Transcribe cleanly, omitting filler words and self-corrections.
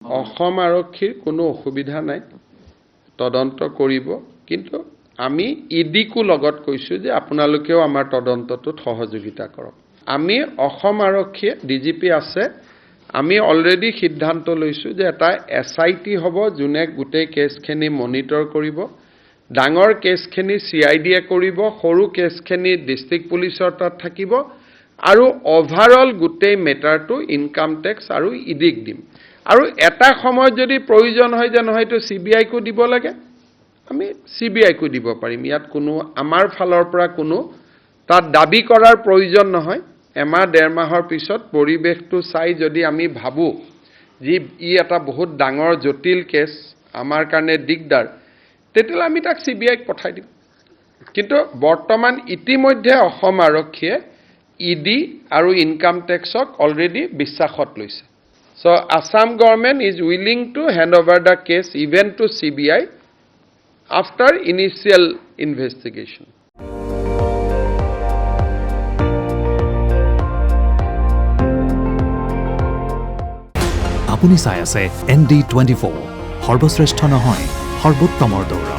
অসম আৰক্ষীৰ কোনো অসুবিধা নাই তদন্ত কৰিব কিন্তু আমি ইডিকো লগত কৈছো যে আপোনালোকেও আমাৰ তদন্তটোত সহযোগিতা কৰক আমি অসম আৰক্ষী ডিজিপি আছে আমি অলৰেডি সিদ্ধান্ত লৈছো যে এটা এসআইটি হ'ব যোনে গোটেই কেছখিনি মনিটৰ কৰিব ডাঙৰ কেছখিনি সিআইডিয়ে কৰিব সৰু কেছখিনি ডিস্ট্ৰিক্ট পুলিচৰ তাত থাকিব আৰু ওভাৰঅল গোটেই মেটাৰটো ইনকাম টেক্স আৰু ইডিক দিম আৰু এটা সময় যদি প্ৰয়োজন হয় যে নহয়তো সিবিআই কো দিব লাগে আমি সিবিআই কো দিব পাৰিম ইয়াত কোনো আমাৰ ফালৰ পৰা কোনো তাত দাবী কৰাৰ প্ৰয়োজন নহয় এমাহ ডেৰ মাহৰ পিছত পৰিবেশটো চাই যদি আমি ভাবো যে ই এটা বহুত ডাঙৰ জটিল কেছ আমাৰ কাৰণে দিগদাৰ তেতিয়ালে আমি তাক সিবিআইক পঠাই দিম কিন্তু বৰ্তমান ইতিমধ্যে অসম আৰক্ষীয়ে ইডি আৰু ইনকাম টেক্সক অলৰেডি বিশ্বাসত লৈছে So Assam government is willing to hand over the case even to CBI after initial investigation. আপুনি চাই আছে ND24 সৰ্বশ্ৰেষ্ঠ নহয় সৰ্বোত্তমৰ দৌৰ